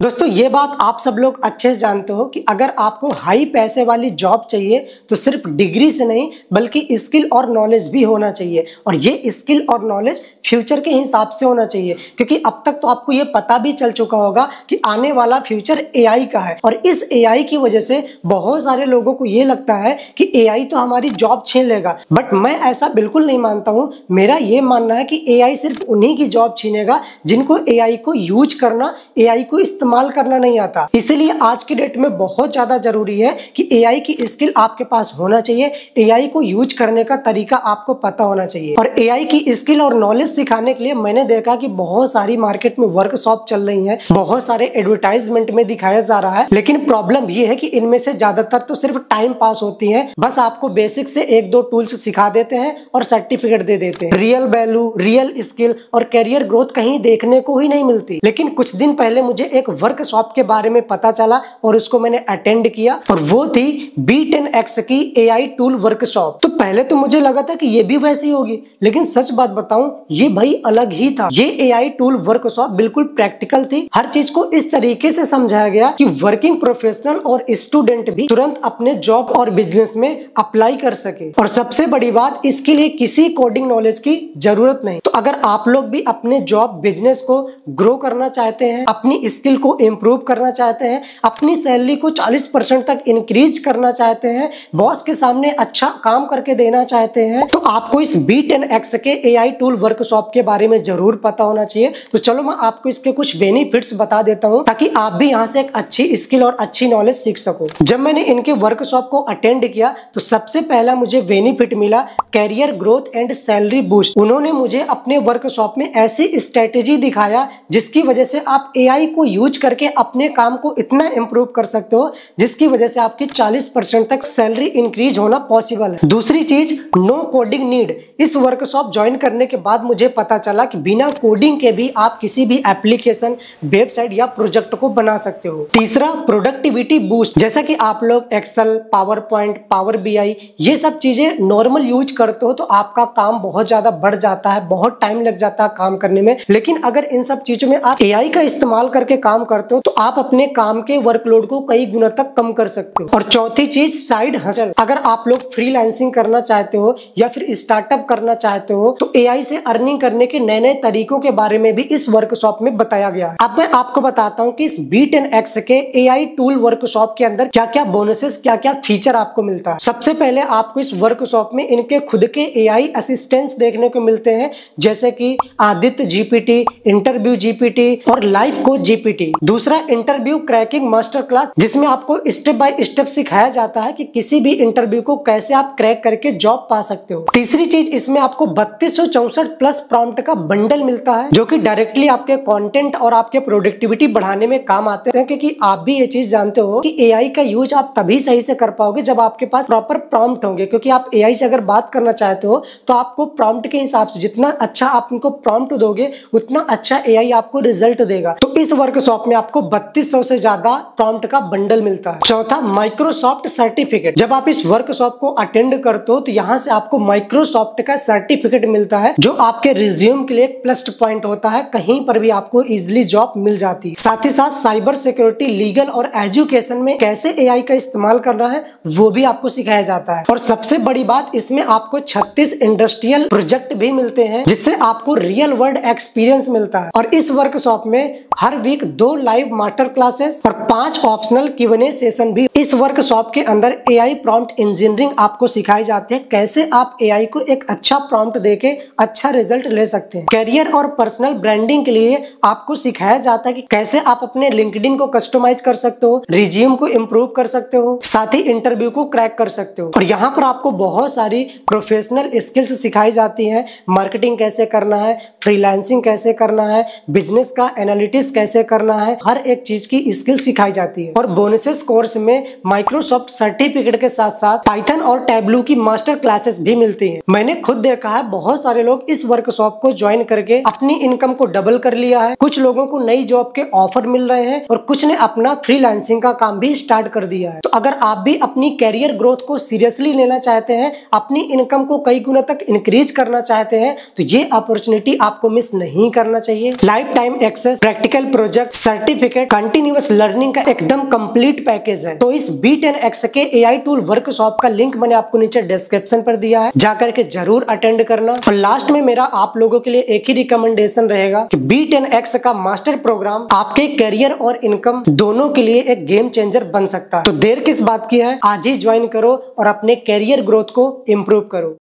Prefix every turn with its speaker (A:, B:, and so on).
A: दोस्तों ये बात आप सब लोग अच्छे से जानते हो कि अगर आपको हाई पैसे वाली जॉब चाहिए तो सिर्फ डिग्री से नहीं बल्कि स्किल और नॉलेज भी होना चाहिए। और ये स्किल और नॉलेज फ्यूचर के हिसाब से होना चाहिए, क्योंकि अब तक तो आपको ये पता भी चल चुका होगा कि आने वाला फ्यूचर एआई का है। और इस एआई की वजह से बहुत सारे लोगों को ये लगता है कि एआई तो हमारी जॉब छीन लेगा, बट मैं ऐसा बिल्कुल नहीं मानता हूँ। मेरा ये मानना है कि एआई सिर्फ उन्हीं की जॉब छीनेगा जिनको एआई को यूज करना, एआई को इस्तेमाल करना नहीं आता। इसलिए आज की डेट में बहुत ज्यादा जरूरी है कि एआई की स्किल आपके पास होना चाहिए, एआई को यूज करने का तरीका आपको पता होना चाहिए। और एआई की स्किल और नॉलेज सिखाने के लिए मैंने देखा कि बहुत सारी मार्केट में वर्कशॉप चल रही हैं, बहुत सारे एडवर्टाइजमेंट में दिखाया जा रहा है, लेकिन प्रॉब्लम ये है कि इनमें से ज्यादातर तो सिर्फ टाइम पास होती है। बस आपको बेसिक से एक दो टूल्स सिखा देते हैं और सर्टिफिकेट दे देते हैं। रियल वैल्यू, रियल स्किल और कैरियर ग्रोथ कहीं देखने को ही नहीं मिलती। लेकिन कुछ दिन पहले मुझे एक वर्कशॉप के बारे में पता चला और उसको मैंने अटेंड किया, और वो थी B10X की एआई टूल वर्कशॉप। तो पहले तो मुझे लगा था कि ये भी वैसी होगी, लेकिन सच बात बताऊं ये भाई अलग ही था। ये एआई टूल वर्कशॉप बिल्कुल प्रैक्टिकल थी। हर चीज को इस तरीके से समझाया गया कि वर्किंग प्रोफेशनल और स्टूडेंट भी तुरंत अपने जॉब और बिजनेस में अप्लाई कर सके। और सबसे बड़ी बात, इसके लिए किसी कोडिंग नॉलेज की जरूरत नहीं। तो अगर आप लोग भी अपने जॉब बिजनेस को ग्रो करना चाहते हैं, अपनी स्किल को इम्प्रूव करना चाहते हैं, अपनी सैलरी को 40% तक इंक्रीज करना चाहते हैं, बॉस के सामने अच्छा काम करके देना चाहते हैं, तो आपको इस B10X के एआई टूल वर्कशॉप के बारे में जरूर पता होना चाहिए। तो चलो मैं आपको इसके कुछ बेनिफिट्स बता देता हूं ताकि आप भी यहां से एक अच्छी स्किल और अच्छी नॉलेज सीख सको। जब मैंने इनके वर्कशॉप को अटेंड किया तो सबसे पहला मुझे बेनिफिट मिला career growth and salary boost. उन्होंने मुझे अपने वर्कशॉप में ऐसी स्ट्रेटेजी दिखाया जिसकी वजह से आप एआई को यूज करके अपने काम को इतना इंप्रूव कर सकते हो जिसकी वजह से आपकी 40% तक सैलरी इंक्रीज होना पॉसिबल है। दूसरी चीज, नो कोडिंग नीड। इस वर्कशॉप ज्वाइन करने के बाद मुझे पता चला कि बिना कोडिंग के भी आप किसी भी एप्लीकेशन, वेबसाइट या प्रोजेक्ट को बना सकते हो। तीसरा, प्रोडक्टिविटी बूस्ट। जैसा कि आप लोग Excel, PowerPoint, Power BI ये सब चीजें नॉर्मल यूज करते हो तो आपका काम बहुत ज्यादा बढ़ जाता है, बहुत टाइम लग जाता है काम करने में। लेकिन अगर इन सब चीजों में आप एआई का इस्तेमाल करके काम करते हो तो आप अपने काम के वर्कलोड को कई गुना तक कम कर सकते हो। और चौथी चीज, साइड हसल। अगर आप लोग फ्रीलांसिंग करना चाहते हो या फिर स्टार्टअप करना चाहते हो तो एआई से अर्निंग करने के नए नए तरीकों के बारे में भी इस वर्कशॉप में बताया गया है। अब मैं आपको बताता हूँ कि इस B10X के एआई टूल वर्कशॉप के अंदर क्या क्या बोनसेस, क्या क्या फीचर आपको मिलता है। सबसे पहले आपको इस वर्कशॉप में इनके खुद के एआई असिस्टेंट्स देखने को मिलते हैं, जैसे कि आदित्य जीपीटी, इंटरव्यू जीपीटी और लाइफ कोच जीपीटी। दूसरा, इंटरव्यू क्रैकिंग मास्टर क्लास, जिसमें आपको स्टेप बाय स्टेप सिखाया जाता है कि किसी भी इंटरव्यू को कैसे आप क्रैक करके जॉब पा सकते हो। तीसरी चीज, इसमें आपको 3264 प्लस प्रॉम्प्ट का बंडल मिलता है जो कि डायरेक्टली आपके कंटेंट और आपके प्रोडक्टिविटी बढ़ाने में काम आते हैं, क्योंकि आप भी ये चीज जानते हो कि एआई का यूज आप तभी सही से कर पाओगे जब आपके पास प्रॉपर प्रॉम्प्ट होंगे। क्योंकि आप एआई से अगर बात करना चाहते हो तो आपको प्रॉम्प्ट के हिसाब से जितना अच्छा आप उनको प्रॉम्प्ट दोगे उतना अच्छा एआई आपको रिजल्ट देगा। तो इस वर्कशॉप में आपको 3200 से ज्यादा प्रॉम्प्ट का बंडल मिलता है। चौथा, माइक्रोसॉफ्ट सर्टिफिकेट। जब आप इस वर्कशॉप को अटेंड करते हो तो यहाँ से आपको माइक्रोसॉफ्ट का सर्टिफिकेट मिलता है जो आपके रिज्यूम के लिए एक प्लस पॉइंट होता है, कहीं पर भी आपको इजिली जॉब मिल जाती है। साथ ही साथ साइबर सिक्योरिटी, लीगल और एजुकेशन में कैसे एआई का इस्तेमाल करना है वो भी आपको सिखाया जाता है। और सबसे बड़ी बात, इसमें आपको 36 इंडस्ट्रियल प्रोजेक्ट भी मिलते हैं जिससे आपको रियल वर्ल्ड एक्सपीरियंस मिलता है। और इस वर्कशॉप में हर वीक 2 लाइव मास्टर क्लासेस और 5 ऑप्शनल Q&A सेशन भी। इस वर्कशॉप के अंदर एआई प्रॉम्प्ट इंजीनियरिंग आपको सिखाई जाती है, कैसे आप एआई को एक अच्छा प्रॉम्प्ट देके अच्छा रिजल्ट ले सकते हैं। कैरियर और पर्सनल ब्रांडिंग के लिए आपको सिखाया जाता है कि कैसे आप अपने लिंक्डइन को कस्टमाइज कर सकते हो, रिज्यूम को इम्प्रूव कर सकते हो, साथ ही इंटरव्यू को क्रैक कर सकते हो। और यहाँ पर आपको बहुत सारी प्रोफेशनल स्किल्स सिखाई जाती है, मार्केटिंग कैसे करना है, फ्रीलांसिंग कैसे करना है, बिजनेस का एनालिटिक्स कैसे करना है, हर एक चीज की स्किल सिखाई जाती है। और बोनसेस कोर्स में माइक्रोसॉफ्ट सर्टिफिकेट के साथ साथ पाइथन और टैबलू की मास्टर क्लासेस भी मिलती हैं। मैंने खुद देखा है बहुत सारे लोग इस वर्कशॉप को ज्वाइन करके अपनी इनकम को डबल कर लिया है। कुछ लोगों को नई जॉब के ऑफर मिल रहे हैं और कुछ ने अपना फ्रीलांसिंग का काम भी स्टार्ट कर दिया है। तो अगर आप भी अपनी कैरियर ग्रोथ को सीरियसली लेना चाहते हैं, अपनी इनकम को कई गुना तक इंक्रीज करना चाहते हैं, तो ये अपॉर्चुनिटी आपको मिस नहीं करना चाहिए। Lifetime access, practical project, certificate, continuous learning का एकदम कंप्लीट पैकेज है। तो इस B10X के AI टूल वर्कशॉप का लिंक मैंने आपको नीचे डिस्क्रिप्शन पर दिया है, जाकर के जरूर अटेंड करना। और लास्ट में मेरा आप लोगों के लिए एक ही रिकमेंडेशन रहेगा कि B10X का मास्टर प्रोग्राम आपके करियर और इनकम दोनों के लिए एक गेम चेंजर बन सकता है। तो देर किस बात की है, आज ही ज्वाइन करो और अपने करियर ग्रोथ को इंप्रूव करो।